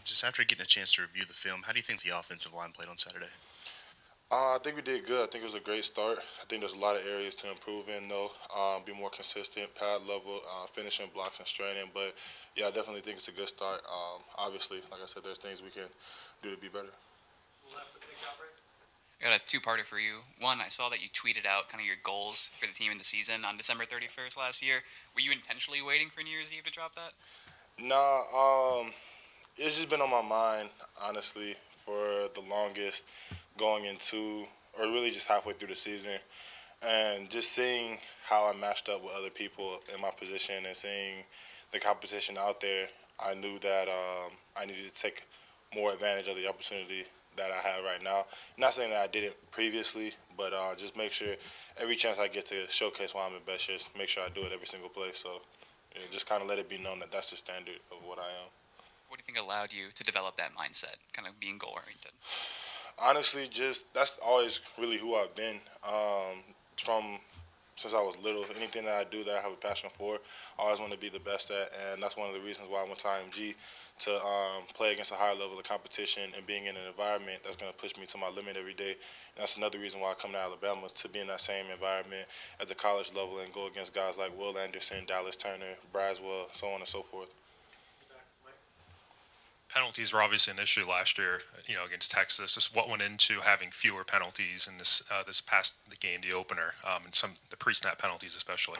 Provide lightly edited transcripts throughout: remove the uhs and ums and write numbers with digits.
just after getting a chance to review the film, how do you think the offensive line played on Saturday? I think we did good. I think it was a great start. I think there's a lot of areas to improve in, though. Be more consistent, pad level, finishing blocks and straining. But yeah, I definitely think it's a good start. Obviously, like I said, there's things we can do to be better. I got a two-parter for you. One, I saw that you tweeted out kind of your goals for the team in the season on December 31st last year. Were you intentionally waiting for New Year's Eve to drop that? Nah, it's just been on my mind, honestly, for the longest, going into, or really just halfway through the season. And just seeing how I matched up with other people in my position and seeing the competition out there, I knew that I needed to take more advantage of the opportunity that I have right now. Not saying that I didn't previously, but just make sure every chance I get to showcase why I'm the best, just make sure I do it every single play. So yeah, just kind of let it be known that that's the standard of what I am. What do you think allowed you to develop that mindset, kind of being goal-oriented? Honestly, just that's always really who I've been. From since I was little. Anything that I do that I have a passion for, I always want to be the best at, and that's one of the reasons why I went to IMG to play against a higher level of competition and being in an environment that's going to push me to my limit every day. And that's another reason why I come to Alabama to be in that same environment at the college level and go against guys like Will Anderson, Dallas Turner, Braswell, so on and so forth. Penalties were obviously an issue last year, against Texas. Just what went into having fewer penalties in this past the game, the opener, and some the pre-snap penalties especially.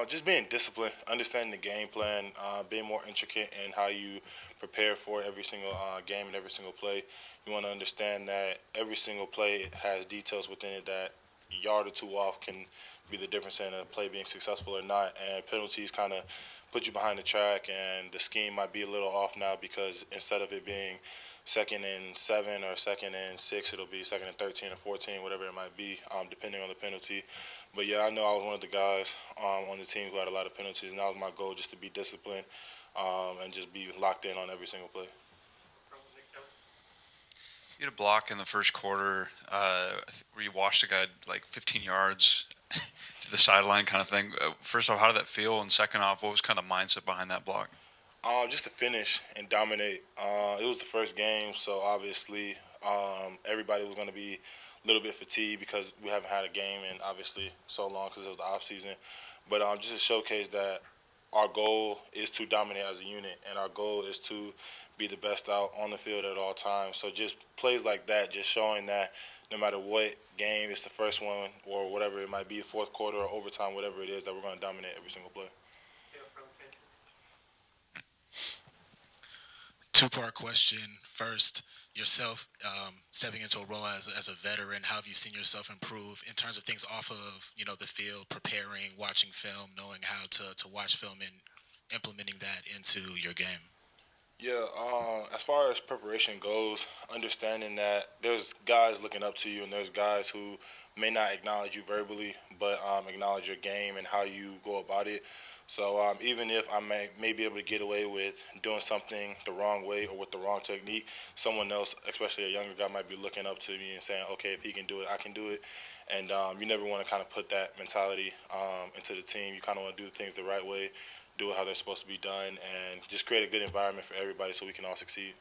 Just being disciplined, understanding the game plan, being more intricate in how you prepare for every single game and every single play. You want to understand that every single play has details within it that a yard or two off can be the difference in a play being successful or not. And penalties kind of put you behind the track, and the scheme might be a little off now because instead of it being second and 7 or second and 6, it'll be second and 13 or 14, whatever it might be, depending on the penalty. But yeah, I know I was one of the guys on the team who had a lot of penalties, and that was my goal, just to be disciplined and just be locked in on every single play. You had a block in the first quarter where you washed a guy like 15 yards to the sideline kind of thing. First off, how did that feel? And second off, what was kind of the mindset behind that block? Just to finish and dominate. It was the first game, so obviously everybody was going to be a little bit fatigued because we haven't had a game in obviously so long because it was the off season. But just to showcase that our goal is to dominate as a unit, and our goal is to be the best out on the field at all times. So just plays like that, just showing that no matter what game, it's the first one or whatever it might be, fourth quarter or overtime, whatever it is, that we're going to dominate every single play. Two-part question. First, yourself stepping into a role as a veteran, how have you seen yourself improve in terms of things off of the field, preparing, watching film, knowing how to watch film and implementing that into your game? Yeah, as far as preparation goes, understanding that there's guys looking up to you and there's guys who may not acknowledge you verbally, but acknowledge your game and how you go about it. So even if I may be able to get away with doing something the wrong way or with the wrong technique, someone else, especially a younger guy, might be looking up to me and saying, okay, if he can do it, I can do it. And you never want to kind of put that mentality into the team. You kind of want to do things the right way, do it how they're supposed to be done, and just create a good environment for everybody so we can all succeed.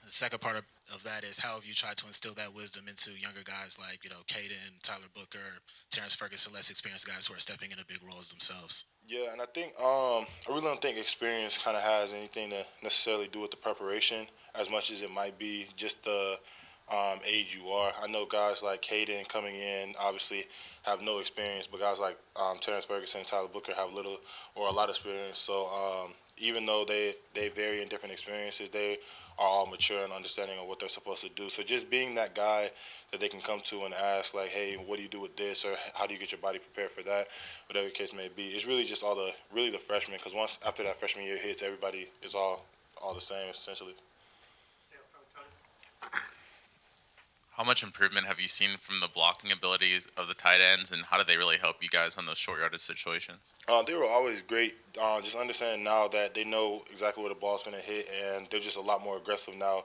The second part of that is how have you tried to instill that wisdom into younger guys like, Caden, Tyler Booker, Terrence Ferguson, less experienced guys who are stepping into big roles themselves? Yeah, and I think I really don't think experience kind of has anything to necessarily do with the preparation as much as it might be just the age you are. I know guys like Caden coming in obviously have no experience, but guys like Terrence Ferguson and Tyler Booker have little or a lot of experience. So even though they vary in different experiences, they are all mature and understanding of what they're supposed to do. So just being that guy that they can come to and ask like, hey, what do you do with this, or how do you get your body prepared for that, whatever the case may be. It's really just really the freshmen, because once after that freshman year hits, everybody is all the same essentially. How much improvement have you seen from the blocking abilities of the tight ends, and how do they really help you guys on those short yardage situations? They were always great. Just understanding now that they know exactly where the ball's going to hit, and they're just a lot more aggressive now.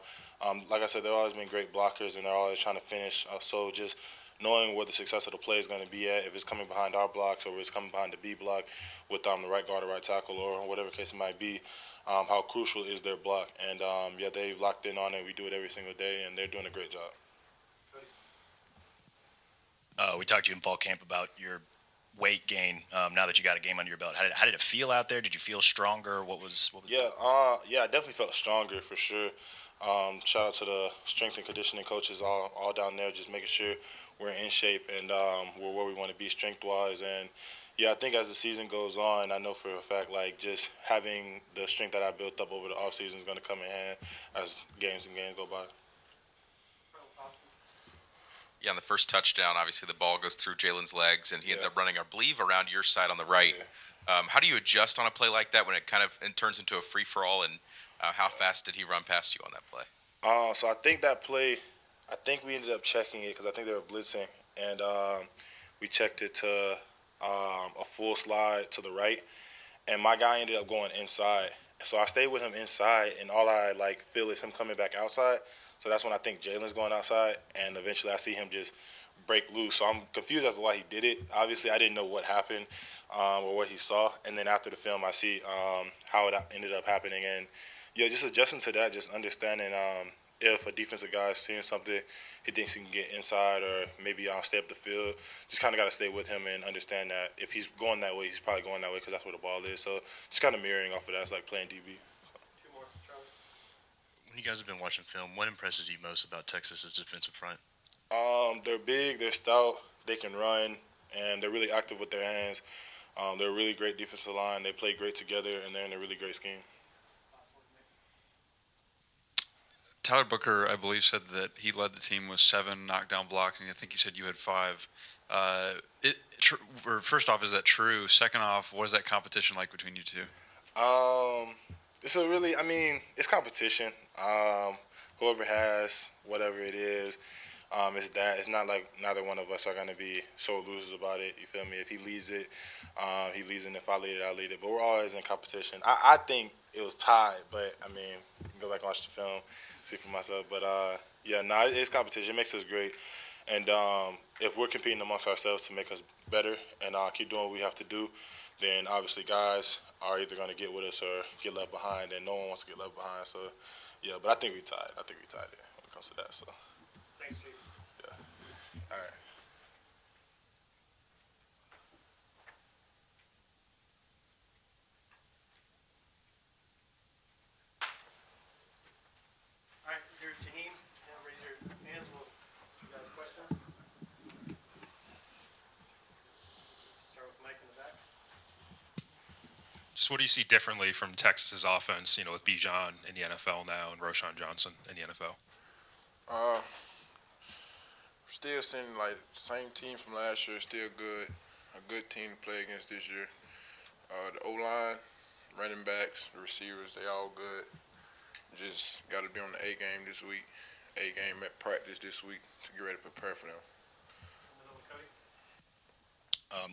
Like I said, they've always been great blockers, and they're always trying to finish. So just knowing where the success of the play is going to be at, if it's coming behind our blocks or if it's coming behind the B block with the right guard or right tackle or whatever case it might be, how crucial is their block. And yeah, they've locked in on it. We do it every single day, and they're doing a great job. We talked to you in fall camp about your weight gain. Now that you got a game under your belt, how did it feel out there? Did you feel stronger? What was Yeah, yeah, I definitely felt stronger for sure. Shout out to the strength and conditioning coaches all down there, just making sure we're in shape and we're where we want to be strength-wise. And yeah, I think as the season goes on, I know for a fact like just having the strength that I built up over the offseason is going to come in hand as games and games go by. Yeah, on the first touchdown, obviously the ball goes through Jalen's legs, and he ends Yeah. up running, I believe, around your side on the right. Yeah. How do you adjust on a play like that when it turns into a free-for-all, and how fast did he run past you on that play? So I think that play, I think we ended up checking it because I think they were blitzing, and we checked it to a full slide to the right, and my guy ended up going inside. So I stayed with him inside, and all I feel is him coming back outside. So that's when I think Jalen's going outside, and eventually I see him just break loose. So I'm confused as to why he did it. Obviously, I didn't know what happened or what he saw, and then after the film, I see how it ended up happening, and yeah, just adjusting to that, just understanding if a defensive guy is seeing something, he thinks he can get inside or maybe stay up the field. Just kind of got to stay with him and understand that if he's going that way, he's probably going that way because that's where the ball is. So just kind of mirroring off of that. It's like playing DB. When you guys have been watching film, what impresses you most about Texas's defensive front? They're big, they're stout, they can run, and they're really active with their hands. They're a really great defensive line. They play great together, and they're in a really great scheme. Tyler Booker, I believe, said that he led the team with 7 knockdown blocks, and I think he said you had 5. First off, is that true? Second off, what is that competition like between you two? It's a really, I mean, it's competition. Whoever has whatever it is, it's that. It's not like neither one of us are going to be sore losers about it. You feel me? If he leads it, he leads it. And if I lead it, I lead it. But we're always in competition. I think it was tied, but, I mean, go back and watch the film, see for myself. But, yeah, it's competition. It makes us great. And if we're competing amongst ourselves to make us better and keep doing what we have to do, then obviously guys are either going to get with us or get left behind, and no one wants to get left behind. So, yeah, but I think we tied. I think we tied it when it comes to that. So, Thanks, Chief. yeah. All right. All right, here's Jahiem. Now raise your hands. We'll you guys questions. Start with Mike in the back. Just what do you see differently from Texas's offense, with Bijan in the NFL now and Roschon Johnson in the NFL? Still seeing like same team from last year, still good. A good team to play against this year. The O-line, running backs, the receivers, they all good. Just got to be on the A game this week. A game at practice this week to get ready to prepare for them.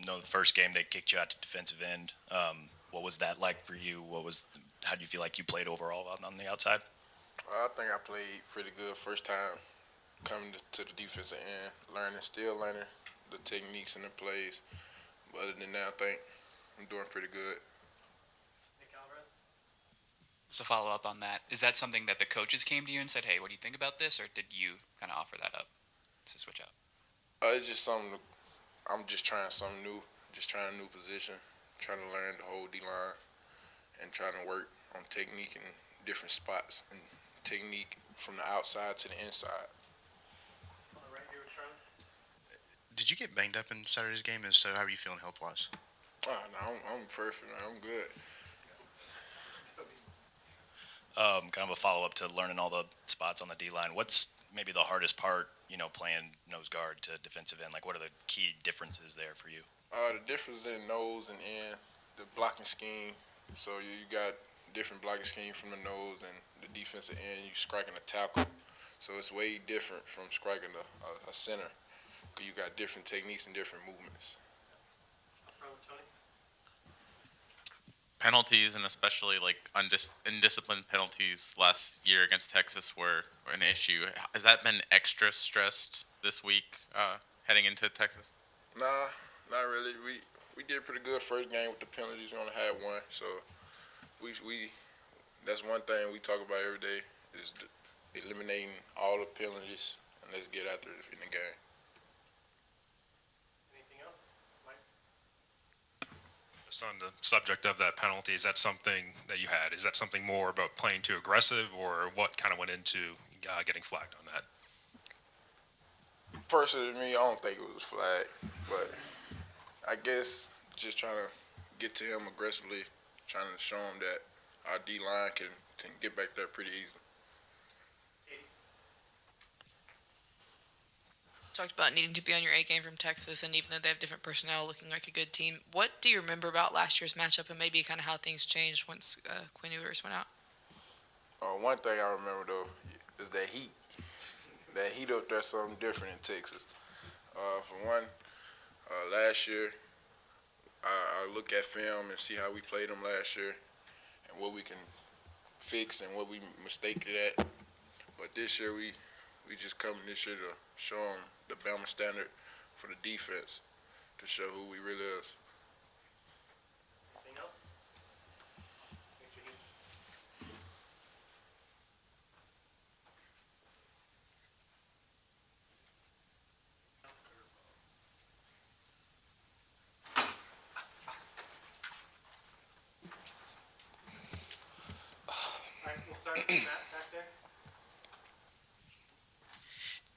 No, the first game they kicked you out to defensive end. What was that like for you? How do you feel like you played overall on the outside? I think I played pretty good first time coming to the defensive end, still learning the techniques and the plays. But other than that, I think I'm doing pretty good. Just to follow up on that, is that something that the coaches came to you and said, hey, what do you think about this? Or did you kind of offer that up to switch out? It's just something, I'm just trying something new, just trying a new position, trying to learn the whole D-line and trying to work on technique in different spots and technique from the outside to the inside. On the right here with Charlie. Did you get banged up in Saturday's game? If so, how are you feeling health-wise? Oh, no, I'm perfect, man. I'm good. Kind of a follow-up to learning all the spots on the D-line. What's maybe the hardest part, playing nose guard to defensive end? Like, what are the key differences there for you? The difference in nose and end, the blocking scheme. So you got different blocking scheme from the nose and the defensive end. You striking a tackle. So it's way different from striking a center. Because you got different techniques and different movements. Penalties, and especially like indisciplined penalties last year against Texas were an issue. Has that been extra stressed this week heading into Texas? Nah, not really. We did pretty good first game with the penalties. We only had one, so we that's one thing we talk about every day is eliminating all the penalties and let's get after it in the game. Anything else? Mike? Just on the subject of that penalty, is that something that you had? Is that something more about playing too aggressive, or what kind of went into getting flagged on that? Personally, to me, I don't think it was a flag, but I guess just trying to get to him aggressively, trying to show him that our D-line can get back there pretty easily. Talked about needing to be on your A game from Texas, and even though they have different personnel, looking like a good team. What do you remember about last year's matchup, and maybe kind of how things changed once Quinn Ewers went out? One thing I remember, though, is that heat. That heat up there something different in Texas. For one, last year, I look at film and see how we played them last year and what we can fix and what we mistaked it at. But this year, we just come this year to show them the BAMA standard for the defense, to show who we really is. Anything else? Jahiem? All right, we'll start with Matt back there.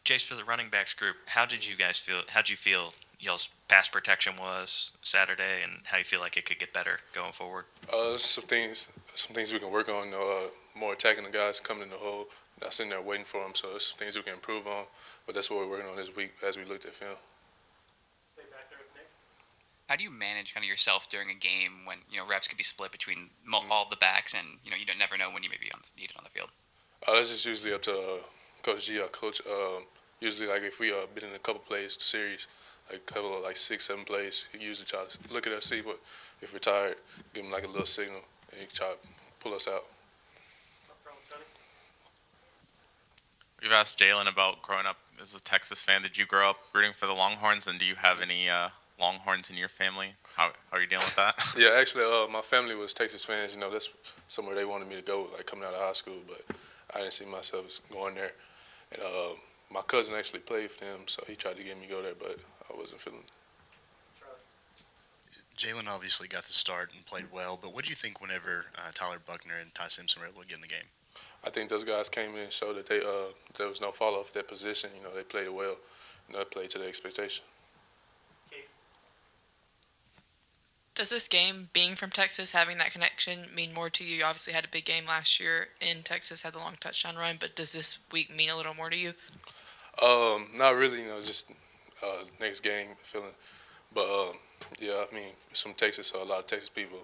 Jace, for the running backs group, how did you guys feel? How'd you feel y'all's pass protection was Saturday, and how you feel like it could get better going forward? Some things we can work on. More attacking the guys coming in the hole, not sitting there waiting for them. So there's some things we can improve on. But that's what we're working on this week as we looked at film. Stay back there with Nick. How do you manage kind of yourself during a game when reps could be split between all of the backs, and you don't never know when you may be needed on the field? That's just usually up to Coach G, our coach. Usually, like if we been in a couple plays, the series, like a couple of 6-7 plays, he usually try to look at us, see if we're tired, give him like a little signal, and he try to pull us out. We've asked Jalen about growing up as a Texas fan. Did you grow up rooting for the Longhorns, and do you have any Longhorns in your family? How are you dealing with that? Yeah, actually, my family was Texas fans. That's somewhere they wanted me to go, like coming out of high school, but I didn't see myself as going there. And my cousin actually played for them, so he tried to get me to go there, but I wasn't feeling it. Jalen obviously got the start and played well, but what did you think whenever Tyler Buckner and Ty Simpson were able to get in the game? I think those guys came in and showed that there was no fall off that position. They played it well. They played to their expectation. Does this game, being from Texas, having that connection, mean more to you? You obviously had a big game last year in Texas, had the long touchdown run, but does this week mean a little more to you? Not really, just next game feeling. But, yeah, I mean, some Texas, a lot of Texas people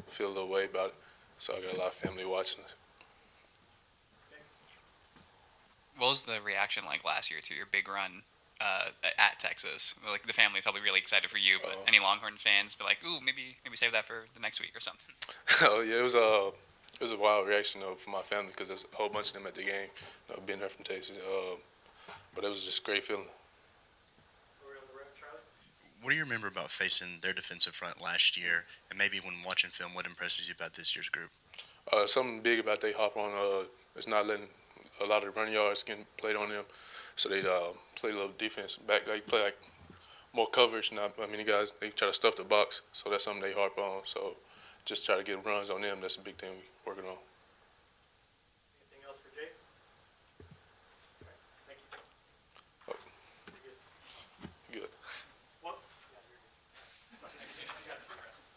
feel a little way about it. So I got a lot of family watching it. What was the reaction like last year to your big run at Texas? Like the family probably really excited for you, but any Longhorn fans be like, "Ooh, maybe save that for the next week or something." Oh yeah, it was a wild reaction for my family because there's a whole bunch of them at the game, being there from Texas. But it was just a great feeling. What do you remember about facing their defensive front last year, and maybe when watching film, what impresses you about this year's group? Something big about they hop on. It's not letting a lot of run yards getting played on them, so they play a little defense back. They play like more coverage. The guys they try to stuff the box, so that's something they harp on. So just try to get runs on them. That's a big thing we working on.